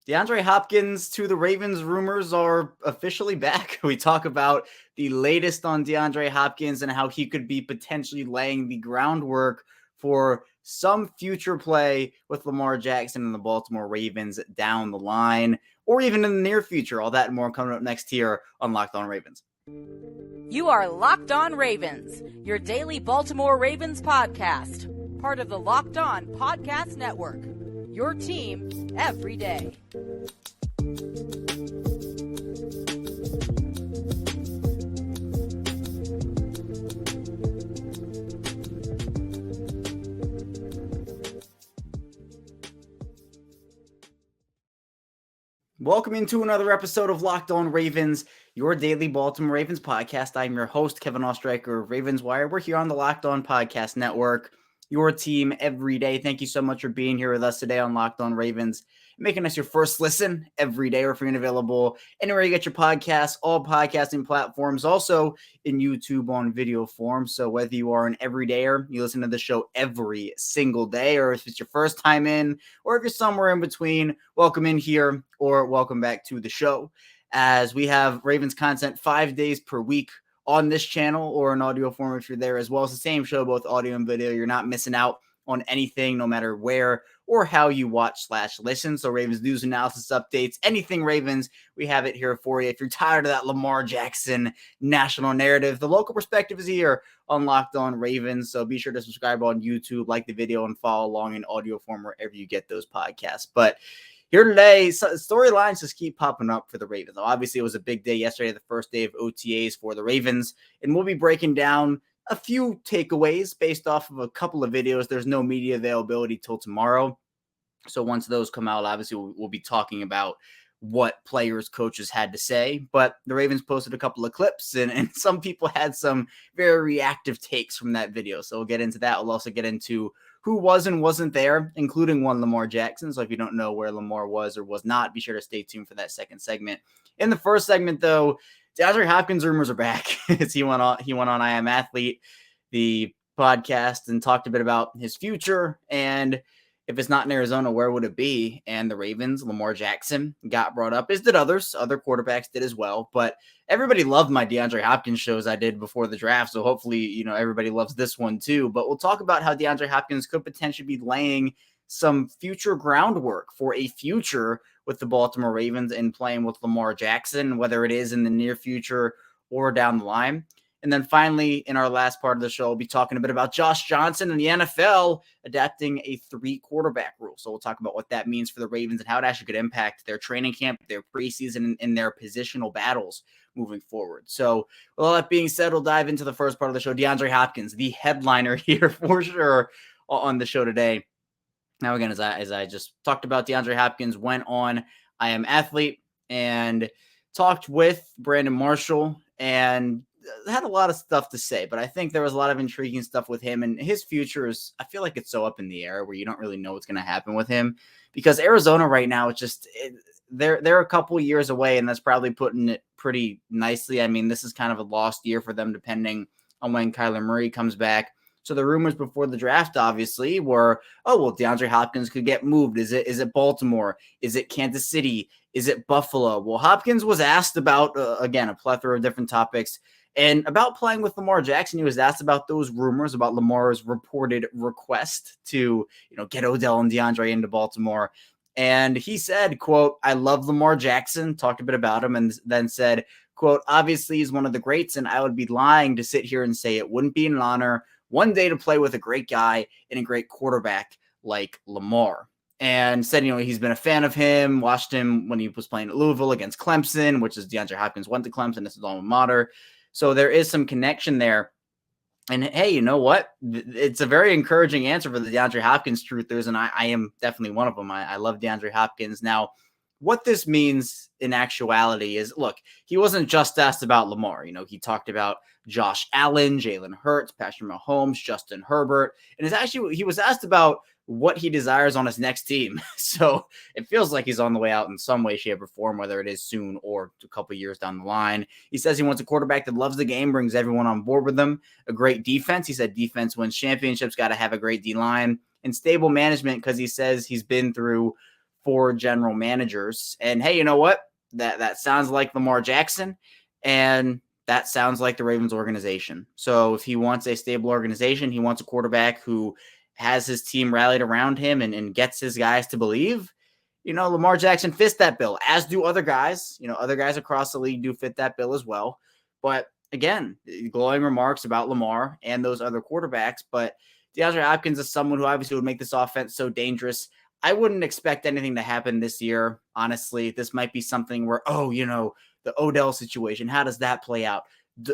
DeAndre Hopkins to the Ravens rumors are officially back. We talk about the latest on DeAndre Hopkins and how he could be potentially laying the groundwork for some future play with Lamar Jackson and the Baltimore Ravens down the line, or even in the near future. All that and more coming up next here on Locked On Ravens. You are Locked On Ravens, your daily Baltimore Ravens podcast, part of the Locked On Podcast Network. Your team every day. Welcome into another episode of Locked On Ravens, your daily Baltimore Ravens podcast. I'm your host, Kevin Ostreicher of Ravens Wire. We're here on the Locked On Podcast Network, your team every day. Thank you so much for being here with us today on Locked On Ravens, making us your first listen every day. We're free and available anywhere you get your podcasts, all podcasting platforms, also in YouTube on video form. So whether you are an everydayer, you listen to the show every single day, or if it's your first time in, or if you're somewhere in between, welcome in here or welcome back to the show, as we have Ravens content 5 days per week on this channel or in audio form if you're there as well. It's the same show, both audio and video. You're not missing out on anything, no matter where or how you watch/listen. So Ravens news, analysis, updates, anything Ravens, we have it here for you. If you're tired of that Lamar Jackson national narrative, the local perspective is here on Locked On Ravens. So be sure to subscribe on YouTube, like the video, and follow along in audio form wherever you get those podcasts. But here today, storylines just keep popping up for the Ravens. Obviously, it was a big day yesterday, the first day of OTAs for the Ravens, and we'll be breaking down a few takeaways based off of a couple of videos. There's no media availability till tomorrow, so once those come out, obviously we'll be talking about what players, coaches had to say. But the Ravens posted a couple of clips, and some people had some very reactive takes from that video. So we'll get into that. We'll also get into who was and wasn't there, including one Lamar Jackson. So if you don't know where Lamar was or was not, be sure to stay tuned for that second segment. In the first segment, though, DeAndre Hopkins rumors are back. As he went on I Am Athlete, the podcast, and talked a bit about his future, and if it's not in Arizona, where would it be? And the Ravens, Lamar Jackson got brought up, as did others. Other quarterbacks did as well. But everybody loved my DeAndre Hopkins shows I did before the draft. So hopefully, everybody loves this one too. But we'll talk about how DeAndre Hopkins could potentially be laying some future groundwork for a future with the Baltimore Ravens and playing with Lamar Jackson, whether it is in the near future or down the line. And then finally, in our last part of the show, we'll be talking a bit about Josh Johnson and the NFL adapting a 3-quarterback rule. So we'll talk about what that means for the Ravens and how it actually could impact their training camp, their preseason, and their positional battles moving forward. So with all that being said, we'll dive into the first part of the show. DeAndre Hopkins, the headliner here for sure on the show today. Now, again, as I just talked about, DeAndre Hopkins went on I Am Athlete and talked with Brandon Marshall and had a lot of stuff to say, but I think there was a lot of intriguing stuff with him, and his future is, I feel like it's so up in the air where you don't really know what's going to happen with him, because Arizona right now, it's just, they're a couple years away, and that's probably putting it pretty nicely. I mean, this is kind of a lost year for them, depending on when Kyler Murray comes back. So the rumors before the draft, obviously, were, oh, well, DeAndre Hopkins could get moved. Is it Baltimore? Is it Kansas City? Is it Buffalo? Well, Hopkins was asked about, again, a plethora of different topics. And about playing with Lamar Jackson, he was asked about those rumors, about Lamar's reported request to, get Odell and DeAndre into Baltimore. And he said, quote, "I love Lamar Jackson," talked a bit about him, and then said, quote, "Obviously he's one of the greats, and I would be lying to sit here and say it wouldn't be an honor one day to play with a great guy and a great quarterback like Lamar." And said, he's been a fan of him, watched him when he was playing at Louisville against Clemson, which is DeAndre Hopkins went to Clemson. This is alma mater. So there is some connection there. And hey, you know what? It's a very encouraging answer for the DeAndre Hopkins truthers, and I am definitely one of them. I love DeAndre Hopkins. Now, what this means in actuality is, look, he wasn't just asked about Lamar. He talked about Josh Allen, Jalen Hurts, Patrick Mahomes, Justin Herbert. And he was asked about what he desires on his next team. So it feels like he's on the way out in some way, shape, or form, whether it is soon or a couple years down the line. He says he wants a quarterback that loves the game, brings everyone on board with them, a great defense. He said defense wins championships, got to have a great D-line, and stable management, because he says he's been through 4 general managers. And hey, you know what? That sounds like Lamar Jackson, and that sounds like the Ravens organization. So if he wants a stable organization, he wants a quarterback who has his team rallied around him and gets his guys to believe. Lamar Jackson fits that bill, as do other guys. Other guys across the league do fit that bill as well. But again, glowing remarks about Lamar and those other quarterbacks. But DeAndre Hopkins is someone who obviously would make this offense so dangerous. I wouldn't expect anything to happen this year. Honestly, this might be something where, the Odell situation, how does that play out?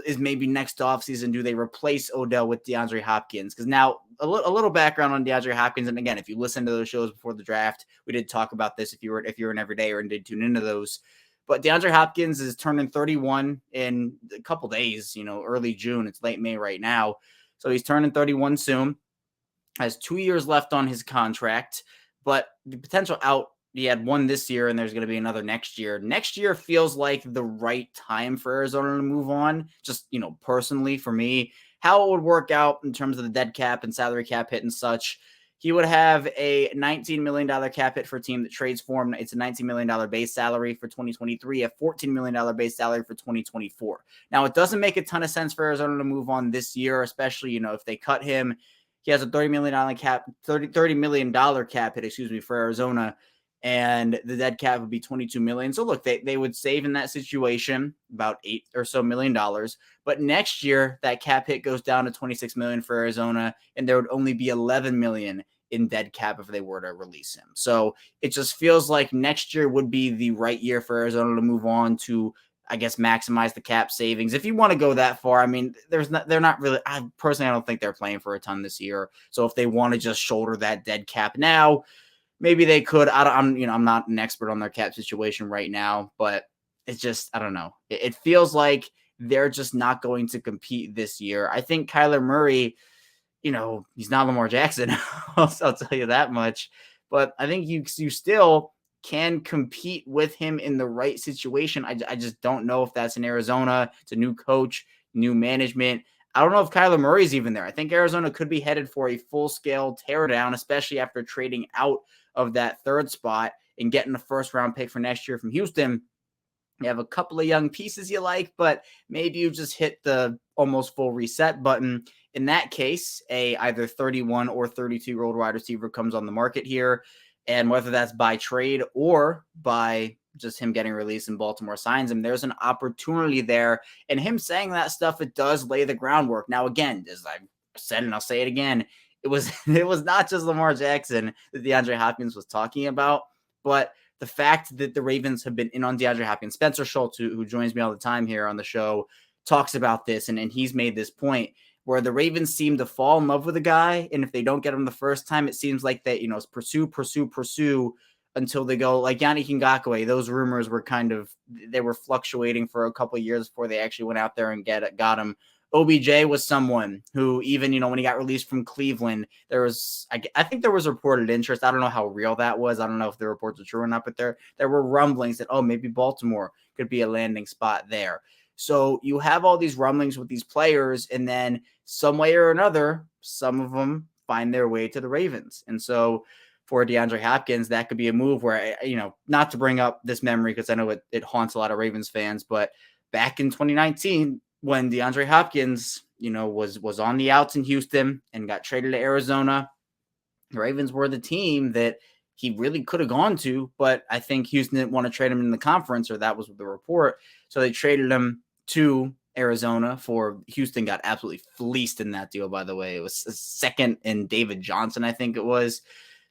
Is maybe next offseason, do they replace Odell with DeAndre Hopkins? Because now a little background on DeAndre Hopkins. And again, if you listen to those shows before the draft, we did talk about this if you're an everydayer and did tune into those. But DeAndre Hopkins is turning 31 in a couple days, early June. It's late May right now. So he's turning 31 soon. Has 2 years left on his contract. But the potential out, he had one this year, and there's going to be another next year. Next year feels like the right time for Arizona to move on. Just, personally for me, how it would work out in terms of the dead cap and salary cap hit and such. He would have a $19 million cap hit for a team that trades for him. It's a $19 million base salary for 2023, a $14 million base salary for 2024. Now, it doesn't make a ton of sense for Arizona to move on this year, especially, if they cut him. He has a $30 million cap hit, for Arizona. And the dead cap would be $22 million. So look, they would save in that situation about $8 or so million. But next year, that cap hit goes down to $26 million for Arizona, and there would only be $11 million in dead cap if they were to release him. So it just feels like next year would be the right year for Arizona to move on to, I guess, maximize the cap savings. If you want to go that far, I mean, they're not really, I don't think they're playing for a ton this year. So if they want to just shoulder that dead cap now, maybe they could. I'm not an expert on their cap situation right now, but it's just, I don't know. It feels like they're just not going to compete this year. I think Kyler Murray, he's not Lamar Jackson. I'll tell you that much. But I think you still can compete with him in the right situation. I just don't know if that's in Arizona. It's a new coach, new management. I don't know if Kyler Murray's even there. I think Arizona could be headed for a full-scale teardown, especially after trading out of that third spot and getting a first-round pick for next year from Houston. You have a couple of young pieces you like, but maybe you just hit the almost full reset button. In that case, a either 31 or 32-year-old wide receiver comes on the market here, and whether that's by trade or by just him getting released and Baltimore signs him, there's an opportunity there. And him saying that stuff, it does lay the groundwork. Now, again, as I've said, and I'll say it again, it was not just Lamar Jackson that DeAndre Hopkins was talking about, but the fact that the Ravens have been in on DeAndre Hopkins. Spencer Schultz, who joins me all the time here on the show, talks about this, and he's made this point where the Ravens seem to fall in love with a guy, and if they don't get him the first time, it seems like they, pursue until they go, like Yannick Ngakoue. Those rumors were they were fluctuating for a couple of years before they actually went out there and got him. OBJ was someone who, even, when he got released from Cleveland, I think there was reported interest. I don't know how real that was. I don't know if the reports are true or not, but there were rumblings that, maybe Baltimore could be a landing spot there. So you have all these rumblings with these players, and then some way or another, some of them find their way to the Ravens. And so for DeAndre Hopkins, that could be a move where, not to bring up this memory because I know it haunts a lot of Ravens fans, but back in 2019, when DeAndre Hopkins, was on the outs in Houston and got traded to Arizona, the Ravens were the team that he really could have gone to, but I think Houston didn't want to trade him in the conference, or that was the report. So they traded him to Arizona for Houston. Got absolutely fleeced in that deal, by the way. It was a second in David Johnson, I think it was.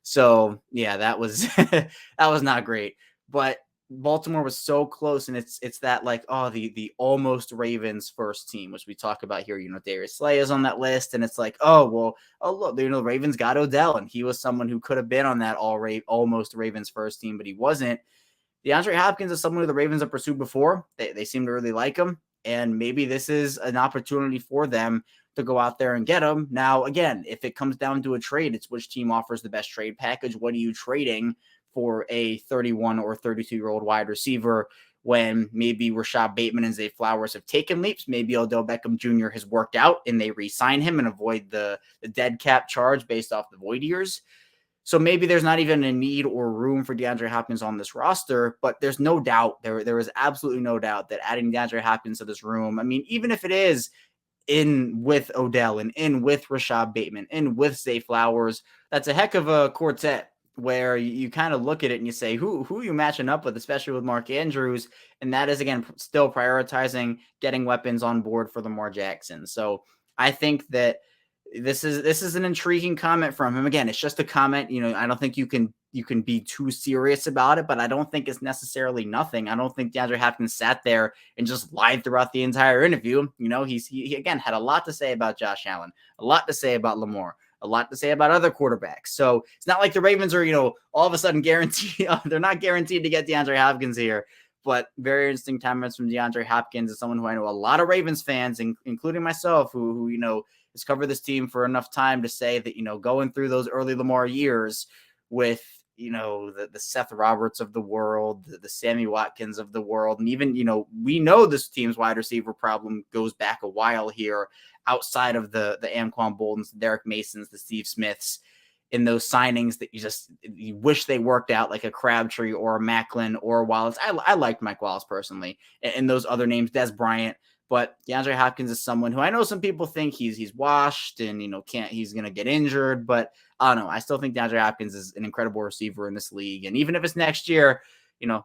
So yeah, that was that was not great. But Baltimore was so close, and it's that the almost Ravens first team, which we talk about here. Darius Slay is on that list, and it's like, look, the Ravens got Odell, and he was someone who could have been on that almost Ravens first team, but he wasn't. DeAndre Hopkins is someone who the Ravens have pursued before. They seem to really like him, and maybe this is an opportunity for them to go out there and get him. Now, again, if it comes down to a trade, it's which team offers the best trade package. What are you trading for a 31 or 32-year-old wide receiver when maybe Rashad Bateman and Zay Flowers have taken leaps? Maybe Odell Beckham Jr. has worked out and they re-sign him and avoid the dead cap charge based off the void years. So maybe there's not even a need or room for DeAndre Hopkins on this roster, but there's no doubt, there is absolutely no doubt that adding DeAndre Hopkins to this room, I mean, even if it is in with Odell and in with Rashad Bateman, in with Zay Flowers, that's a heck of a quartet where you kind of look at it and you say, who are you matching up with, especially with Mark Andrews? And that is, again, still prioritizing getting weapons on board for Lamar Jackson. So I think that this is an intriguing comment from him. Again, it's just a comment. I don't think you can be too serious about it, but I don't think it's necessarily nothing. I don't think DeAndre Hopkins sat there and just lied throughout the entire interview. He again had a lot to say about Josh Allen, a lot to say about Lamar, a lot to say about other quarterbacks. So it's not like the Ravens are, all of a sudden guaranteed. They're not guaranteed to get DeAndre Hopkins here. But very interesting comments from DeAndre Hopkins, as someone who I know a lot of Ravens fans, including myself, who has covered this team for enough time to say that, going through those early Lamar years with, the Seth Roberts of the world, the Sammy Watkins of the world, and even, we know this team's wide receiver problem goes back a while here outside of the Anquan Boldens, the Derek Masons, the Steve Smiths, in those signings that you wish they worked out, like a Crabtree or a Macklin or Wallace. I liked Mike Wallace personally, and those other names, Des Bryant. But DeAndre Hopkins is someone who I know some people think he's washed and he's gonna get injured, but I don't know. I still think DeAndre Hopkins is an incredible receiver in this league, and even if it's next year,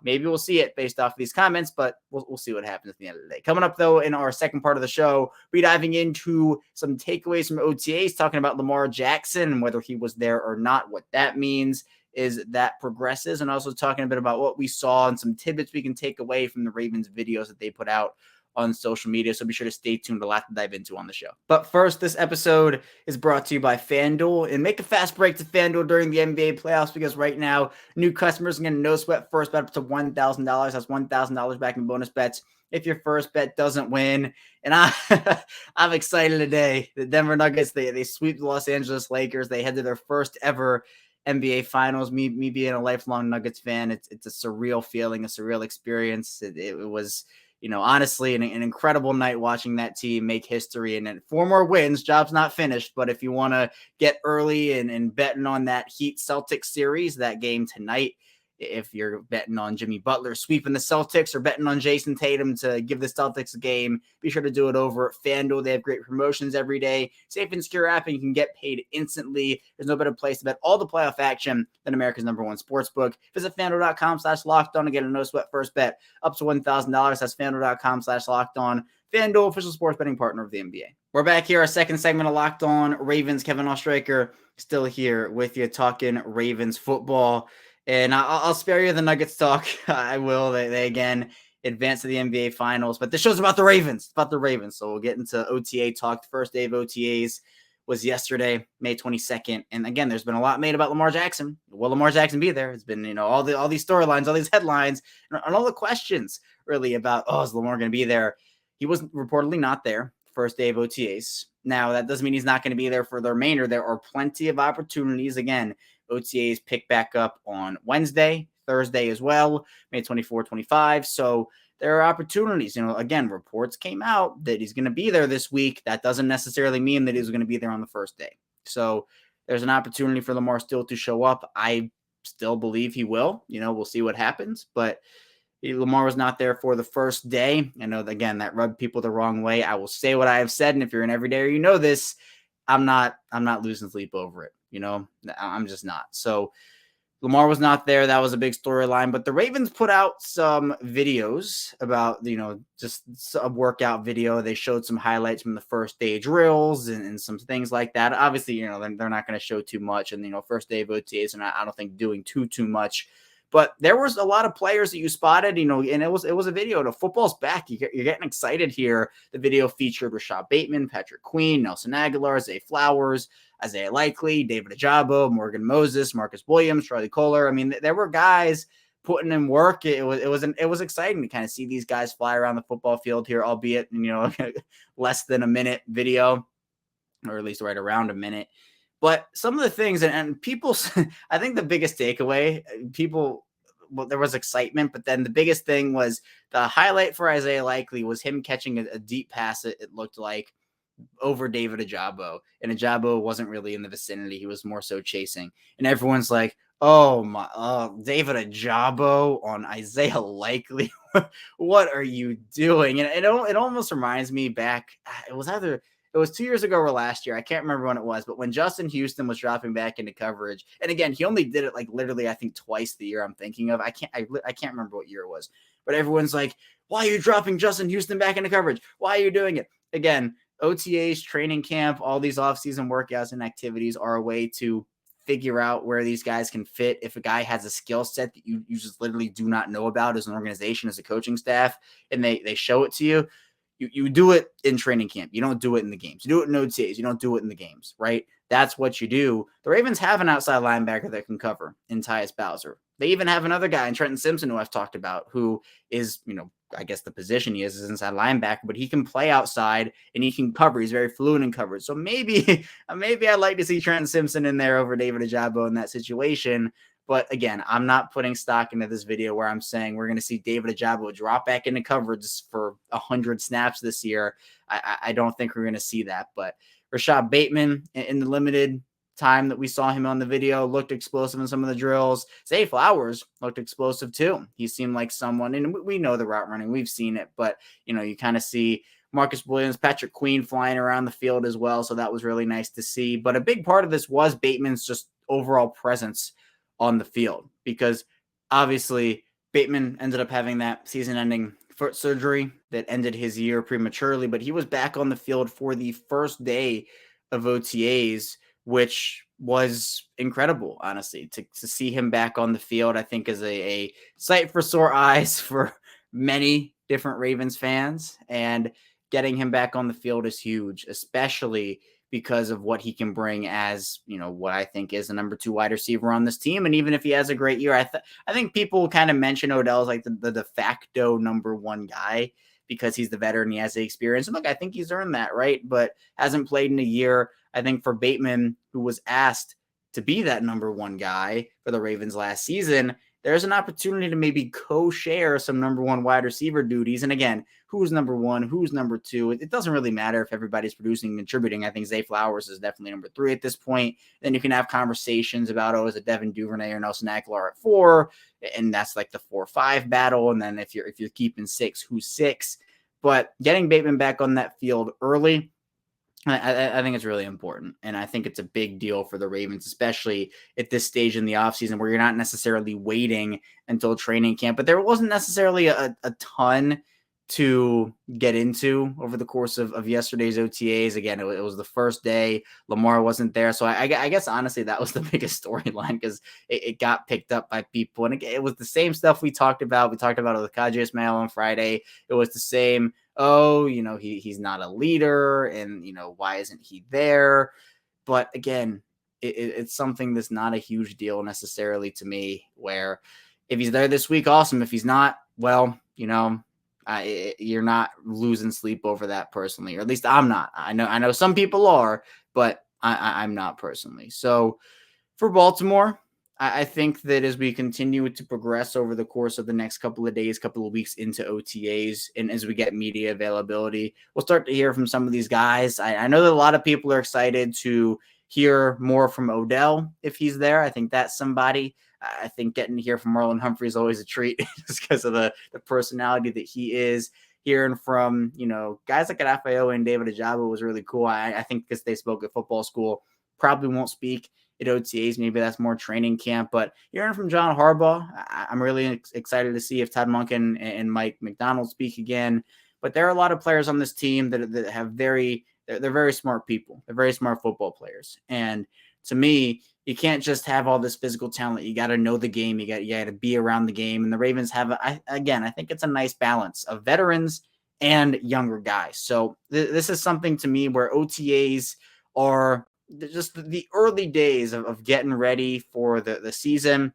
maybe we'll see it based off of these comments, but we'll see what happens at the end of the day. Coming up, though, in our second part of the show, we're diving into some takeaways from OTAs, talking about Lamar Jackson and whether he was there or not, what that means is that progresses, and also talking a bit about what we saw and some tidbits we can take away from the Ravens videos that they put out on social media. So be sure to stay tuned. A lot to dive into on the show. But first, this episode is brought to you by FanDuel. And make a fast break to FanDuel during the NBA playoffs, because right now, new customers are getting no sweat first bet up to $1,000. That's $1,000 back in bonus bets if your first bet doesn't win. And I'm excited today. The Denver Nuggets, they sweep the Los Angeles Lakers. They head to their first ever NBA Finals. Me being a lifelong Nuggets fan, it's a surreal feeling, a surreal experience. It was, honestly, an incredible night watching that team make history. And then 4 more wins, job's not finished. But if you want to get early and betting on that Heat Celtics series, that game tonight, if you're betting on Jimmy Butler sweeping the Celtics or betting on Jason Tatum to give the Celtics a game, be sure to do it over at FanDuel. They have great promotions every day. Safe and secure app, and you can get paid instantly. There's no better place to bet all the playoff action than America's #1 sportsbook. Visit FanDuel.com/lockedon to get a no sweat first bet up to $1,000. That's FanDuel.com/lockedon. FanDuel, official sports betting partner of the NBA. We're back here, our second segment of Locked On Ravens. Kevin Oestreicher still here with you, talking Ravens football. And I'll spare you the Nuggets talk. I will. They again advance to the NBA Finals. But this show's about the Ravens. It's about the Ravens. So we'll get into OTA talk. The first day of OTAs was yesterday, May 22nd. And again, there's been a lot made about Lamar Jackson. Will Lamar Jackson be there? It's been, all these storylines, all these headlines, and all the questions really about, is Lamar going to be there? He was reportedly not there first day of OTAs. Now, that doesn't mean he's not going to be there for the remainder. There are plenty of opportunities. Again, OTAs pick back up on Wednesday, Thursday as well, May 24, 25. So there are opportunities. Again, reports came out that he's going to be there this week. That doesn't necessarily mean that he's going to be there on the first day. So there's an opportunity for Lamar still to show up. I still believe he will. We'll see what happens. But Lamar was not there for the first day. I know, again, that rubbed people the wrong way. I will say what I have said, and if you're an everydayer, this. I'm not losing sleep over it. I'm just not. So Lamar was not there. That was a big storyline. But the Ravens put out some videos about, just a workout video. They showed some highlights from the first day drills and some things like that. Obviously, they're not going to show too much. And, first day of OTAs, and I don't think doing too much. But there was a lot of players that you spotted, and it was a video. The football's back. You're getting excited here. The video featured Rashad Bateman, Patrick Queen, Nelson Aguilar, Zay Flowers, Isaiah Likely, David Ajabo, Morgan Moses, Marcus Williams, Charlie Kohler. I mean, there were guys putting in work. It was exciting to kind of see these guys fly around the football field here, albeit less than a minute video, or at least right around a minute. But some of the things, and people, I think the biggest takeaway, there was excitement, but then the biggest thing was the highlight for Isaiah Likely was him catching a deep pass, it looked like, over David Ojabo, and Ojabo wasn't really in the vicinity. He was more so chasing, and everyone's like, oh my, David Ojabo on Isaiah Likely. What are you doing? And it almost reminds me back. It was 2 years ago or last year. I can't remember when it was, but when Justin Houston was dropping back into coverage, and again, he only did it like literally, I think twice the year I'm thinking of. I can't remember what year it was, but everyone's like, why are you dropping Justin Houston back into coverage? Why are you doing it? Again, OTAs, training camp, all these offseason workouts and activities are a way to figure out where these guys can fit. If a guy has a skill set that you just literally do not know about as an organization, as a coaching staff, and they show it to you, you do it in training camp. You don't do it in the games. You do it in OTAs. You don't do it in the games, right? That's what you do. The Ravens have an outside linebacker that can cover in Tyus Bowser. They even have another guy in Trenton Simpson who I've talked about, who is, I guess the position he is inside linebacker, but he can play outside and he can cover. He's very fluent in coverage. So maybe I'd like to see Trenton Simpson in there over David Ojabo in that situation. But again, I'm not putting stock into this video where I'm saying we're going to see David Ojabo drop back into coverage for 100 snaps this year. I don't think we're going to see that. But Rashad Bateman, in the limited time that we saw him on the video, looked explosive in some of the drills. Zay Flowers looked explosive too. He seemed like someone, and we know the route running. We've seen it. But, you kind of see Marcus Williams, Patrick Queen flying around the field as well. So that was really nice to see. But a big part of this was Bateman's just overall presence on the field, because obviously Bateman ended up having that season-ending foot surgery that ended his year prematurely, but he was back on the field for the first day of OTAs, which was incredible, honestly, to see him back on the field. I think is a sight for sore eyes for many different Ravens fans, and getting him back on the field is huge, especially because of what he can bring as, what I think is the number 2 wide receiver on this team. And even if he has a great year, I think people kind of mention Odell as like the de facto number 1 guy because he's the veteran, he has the experience. And look, I think he's earned that, right? But hasn't played in a year. I think for Bateman, who was asked to be that number 1 guy for the Ravens last season, there's an opportunity to maybe co-share some number 1 wide receiver duties. And again, who's number 1, who's number 2? It doesn't really matter if everybody's producing and contributing. I think Zay Flowers is definitely number 3 at this point. Then you can have conversations about, is it Devin Duvernay or Nelson Aguilar at 4? And that's like the 4-5 battle. And then if you're keeping 6, who's 6? But getting Bateman back on that field early, I think it's really important. And I think it's a big deal for the Ravens, especially at this stage in the offseason where you're not necessarily waiting until training camp. But there wasn't necessarily a ton to get into over the course of yesterday's OTAs. Again, it was the first day. Lamar wasn't there. So I guess, honestly, that was the biggest storyline because it got picked up by people. And it was the same stuff we talked about. We talked about it with Kaji Ismail on Friday. It was the same. He's not a leader, and, why isn't he there? But again, it's something that's not a huge deal necessarily to me, where if he's there this week, awesome. If he's not, well, you're not losing sleep over that personally, or at least I'm not. I know some people are, but I'm not personally. So for Baltimore, I think that as we continue to progress over the course of the next couple of days, couple of weeks into OTAs, and as we get media availability, we'll start to hear from some of these guys. I know that a lot of people are excited to hear more from Odell if he's there. I think that's somebody. I think getting to hear from Marlon Humphrey is always a treat just because of the personality that he is. Hearing from, guys like Rafael and David Ojabo was really cool. I think because they spoke at football school, probably won't speak at OTAs. Maybe that's more training camp. But hearing from John Harbaugh, I'm really excited to see if Todd Monken and Mike McDonald speak again. But there are a lot of players on this team that have they're very smart people. They're very smart football players. And to me, you can't just have all this physical talent. You got to know the game. You got to be around the game. And the Ravens have, I think it's a nice balance of veterans and younger guys. So this is something to me where OTAs are just the early days of getting ready for the season,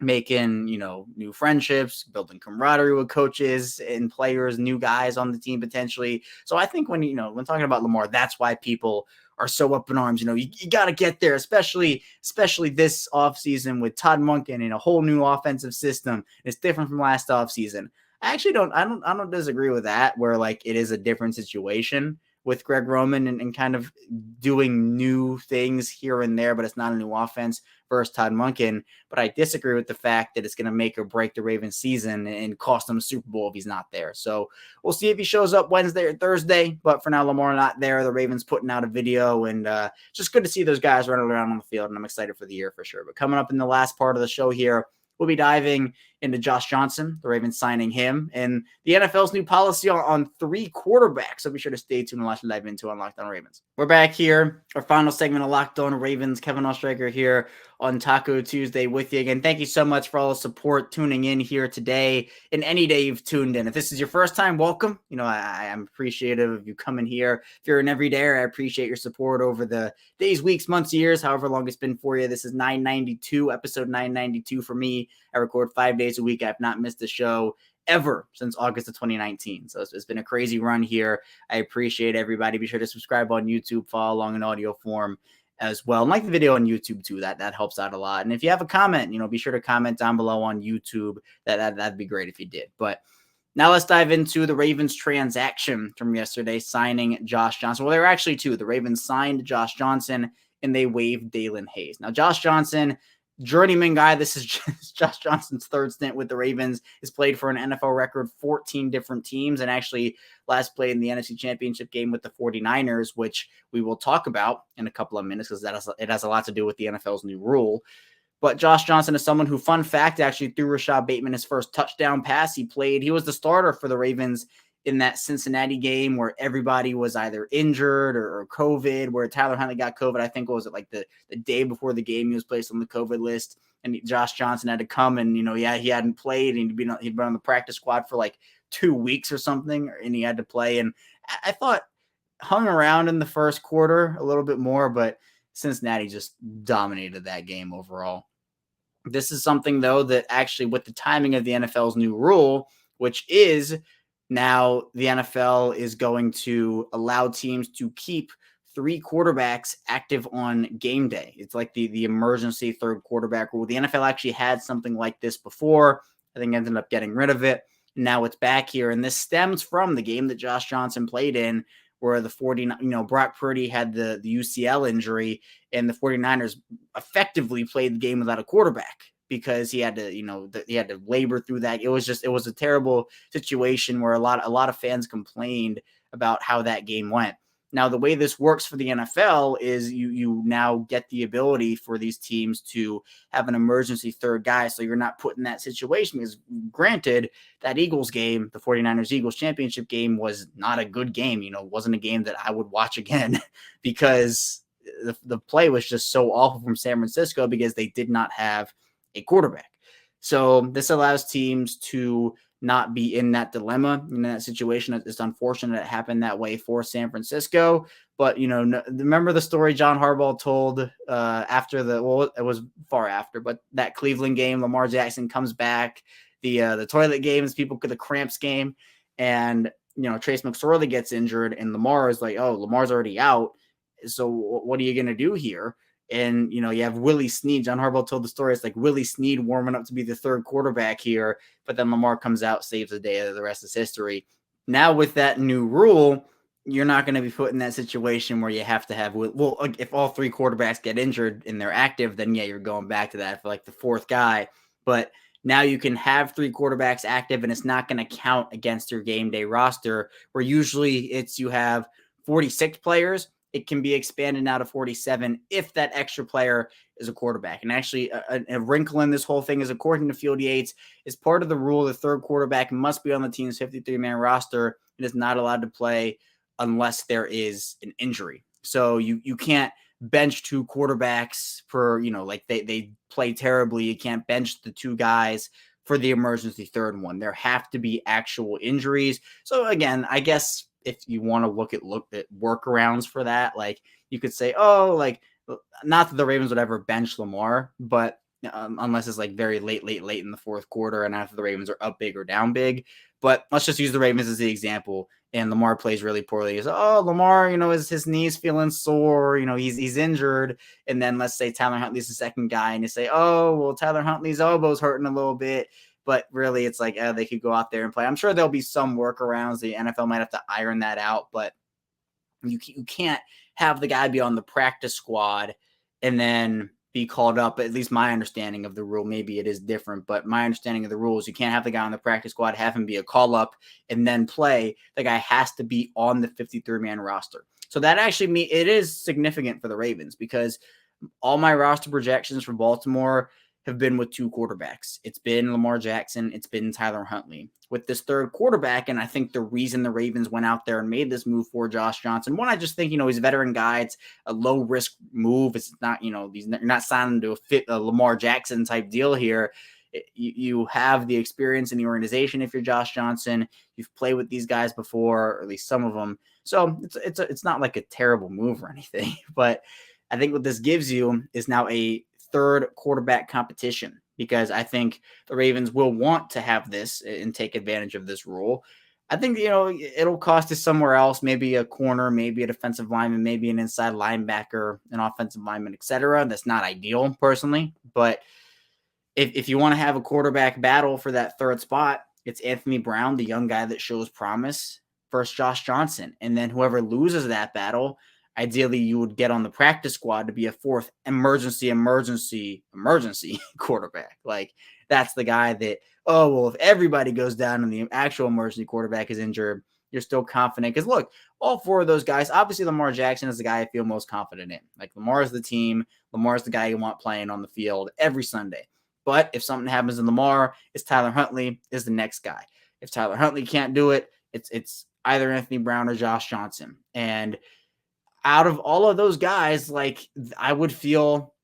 making, new friendships, building camaraderie with coaches and players, new guys on the team potentially. So I think when talking about Lamar, that's why people are so up in arms. You got to get there, especially this offseason with Todd Monken and a whole new offensive system. It's different from last offseason. I actually don't disagree with that, where like it is a different situation. with Greg Roman and kind of doing new things here and there, but it's not a new offense versus Todd Monken. But I disagree with the fact that it's going to make or break the Ravens season and cost them a Super Bowl if he's not there. So we'll see if he shows up Wednesday or Thursday. But for now, Lamar not there. The Ravens putting out a video, and just good to see those guys running around on the field. And I'm excited for the year for sure. But coming up in the last part of the show here, we'll be diving into Josh Johnson, the Ravens signing him, and the NFL's new policy on 3 quarterbacks. So be sure to stay tuned and watch dive into on Locked On Ravens. We're back here, our final segment of Locked On Ravens. Kevin Oestreicher here on Taco Tuesday with you again. Thank you so much for all the support tuning in here today and any day you've tuned in. If this is your first time, welcome. I am appreciative of you coming here. If you're an everydayer, I appreciate your support over the days, weeks, months, years, however long it's been for you. This is 992, episode 992 for me. I record 5 days a week. I've not missed a show ever since August of 2019. So it's been a crazy run here. I appreciate everybody. Be sure to subscribe on YouTube, follow along in audio form as well. And like the video on YouTube too. That helps out a lot. And if you have a comment, be sure to comment down below on YouTube. That'd be great if you did. But now let's dive into the Ravens transaction from yesterday, signing Josh Johnson. Well, there were actually 2. The Ravens signed Josh Johnson and they waived Dalen Hayes. Now, Josh Johnson, journeyman guy. This is Josh Johnson's 3rd stint with the Ravens. Has played for an NFL record 14 different teams and actually last played in the NFC Championship game with the 49ers, which we will talk about in a couple of minutes because it has a lot to do with the NFL's new rule. But Josh Johnson is someone who, fun fact, actually threw Rashad Bateman his first touchdown pass. He was the starter for the Ravens in that Cincinnati game where everybody was either injured or COVID, where Tyler Huntley got COVID. I think was it like the day before the game he was placed on the COVID list, and Josh Johnson had to come and, he hadn't played and he'd been on the practice squad for like 2 weeks or something, and he had to play. And I thought hung around in the first quarter a little bit more, but Cincinnati just dominated that game overall. This is something, though, that actually with the timing of the NFL's new rule, which is now the NFL is going to allow teams to keep 3 quarterbacks active on game day. It's like the emergency 3rd quarterback rule. The NFL actually had something like this before. I think ended up getting rid of it. Now it's back here. And this stems from the game that Josh Johnson played in where the 49, Brock Purdy had the UCL injury and the 49ers effectively played the game without a quarterback because he had to, he had to labor through that. It was a terrible situation where a lot of fans complained about how that game went. Now, the way this works for the NFL is you now get the ability for these teams to have an emergency 3rd guy. So you're not put in that situation because granted, that Eagles game, the 49ers-Eagles championship game was not a good game. It wasn't a game that I would watch again because the play was just so awful from San Francisco because they did not have a quarterback. So this allows teams to not be in that dilemma, in that situation. It's unfortunate it happened that way for San Francisco. But, remember the story John Harbaugh told after it was far after, but that Cleveland game, Lamar Jackson comes back, the toilet games, the cramps game, and, Trace McSorley gets injured, and Lamar is like, oh, Lamar's already out. So what are you going to do here? And, you have Willie Snead. John Harbaugh told the story. It's like Willie Snead warming up to be the 3rd quarterback here. But then Lamar comes out, saves the day. The rest is history. Now with that new rule, you're not going to be put in that situation where you have to have, if all 3 quarterbacks get injured and they're active, then yeah, you're going back to that for like the 4th guy. But now you can have 3 quarterbacks active and it's not going to count against your game day roster where usually you have 46 players. It can be expanded now to 47 if that extra player is a quarterback. And actually, a wrinkle in this whole thing is, according to Field Yates, is part of the rule the 3rd quarterback must be on the team's 53-man roster and is not allowed to play unless there is an injury. So you can't bench 2 quarterbacks for, like they play terribly. You can't bench the 2 guys for the emergency 3rd one. There have to be actual injuries. So again, I guess if you want to look at workarounds for that, like you could say, not that the Ravens would ever bench Lamar, but unless it's like very late in the 4th quarter and after the Ravens are up big or down big. But let's just use the Ravens as the example. And Lamar plays really poorly. He's, Lamar, is his knees feeling sore? He's injured. And then let's say Tyler Huntley's the 2nd guy, and you say, Tyler Huntley's elbow's hurting a little bit. But really, it's like they could go out there and play. I'm sure there'll be some workarounds. The NFL might have to iron that out. But You can't have the guy be on the practice squad and then be called up. At least my understanding of the rule, maybe it is different, but my understanding of the rules, you can't have the guy on the practice squad, have him be a call up and then play. The guy has to be on the 53-man roster. So that actually it is significant for the Ravens because all my roster projections for Baltimore have been with two quarterbacks. It's been Lamar Jackson. It's been Tyler Huntley. With this third quarterback, and I think the reason the Ravens went out there and made this move for Josh Johnson, one, I just think, he's a veteran guy. It's a low-risk move. It's not, you're not signing to a Lamar Jackson type deal here. You have the experience in the organization if you're Josh Johnson. You've played with these guys before, or at least some of them. So it's not like a terrible move or anything. But I think what this gives you is now a third quarterback competition, because I think the Ravens will want to have this and take advantage of this rule. I think, it'll cost us somewhere else, maybe a corner, maybe a defensive lineman, maybe an inside linebacker, an offensive lineman, etc. That's not ideal personally, but if you want to have a quarterback battle for that third spot, it's Anthony Brown, the young guy that shows promise, versus Josh Johnson. And then whoever loses that battle, ideally you would get on the practice squad to be a fourth emergency quarterback. Like, that's the guy that, if everybody goes down and the actual emergency quarterback is injured, you're still confident. Because look, all four of those guys, obviously Lamar Jackson is the guy I feel most confident in. Like, Lamar is the team. Lamar is the guy you want playing on the field every Sunday. But if something happens to Lamar, it's Tyler Huntley is the next guy. If Tyler Huntley can't do it, it's either Anthony Brown or Josh Johnson. And out of all of those guys, like, I would feel,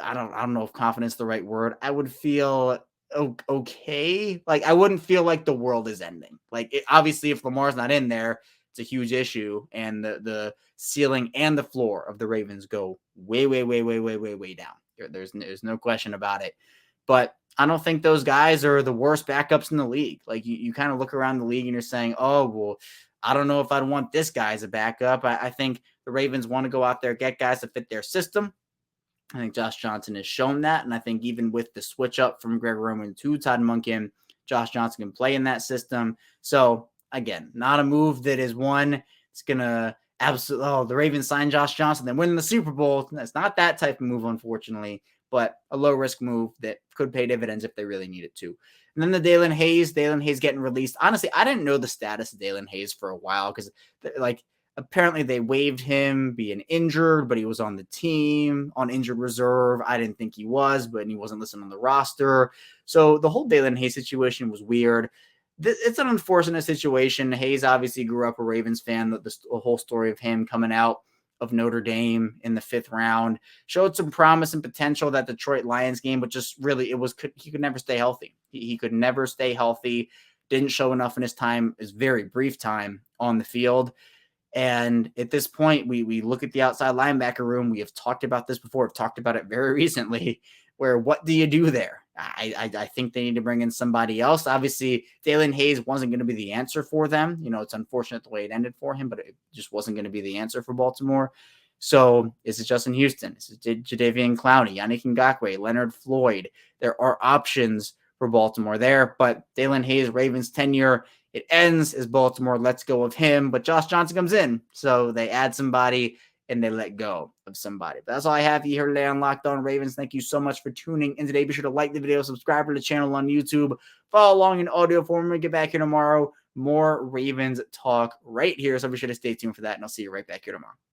I don't know if confidence is the right word. I would feel okay. Like, I wouldn't feel like the world is ending. Like, obviously, if Lamar's not in there, it's a huge issue, and the ceiling and the floor of the Ravens go way, way, way, way, way, way, way down. There's no question about it. But I don't think those guys are the worst backups in the league. Like, you kind of look around the league and you're saying, I don't know if I'd want this guy as a backup. I think the Ravens want to go out there, get guys to fit their system. I think Josh Johnson has shown that. And I think even with the switch up from Greg Roman to Todd Monken, Josh Johnson can play in that system. So, again, not a move that is one. It's going to the Ravens sign Josh Johnson, then win the Super Bowl. That's not that type of move, unfortunately, but a low-risk move that could pay dividends if they really need it to. And then the Dalen Hayes getting released. Honestly, I didn't know the status of Dalen Hayes for a while because, apparently they waived him being injured, but he was on the team on injured reserve. I didn't think he was, but he wasn't listed on the roster. So the whole Dalen Hayes situation was weird. It's an unfortunate situation. Hayes obviously grew up a Ravens fan. The whole story of him coming out of Notre Dame in the 5th round showed some promise and potential that Detroit Lions game, but just really he could never stay healthy. He could never stay healthy. Didn't show enough in his very brief time on the field. And at this point, we look at the outside linebacker room. We have talked about this before. We've talked about it very recently, where what do you do there? I think they need to bring in somebody else. Obviously, Dalen Hayes wasn't going to be the answer for them. It's unfortunate the way it ended for him, but it just wasn't going to be the answer for Baltimore. So is it Justin Houston? Is it Jadeveon Clowney, Yannick Ngakoue, Leonard Floyd? There are options for Baltimore there, but Dalen Hayes, Ravens tenure, it ends as Baltimore lets go of him, but Josh Johnson comes in. So they add somebody and they let go of somebody. But that's all I have here today on Locked On Ravens. Thank you so much for tuning in today. Be sure to like the video, subscribe to the channel on YouTube, follow along in audio form. We get back here tomorrow. More Ravens talk right here. So be sure to stay tuned for that, and I'll see you right back here tomorrow.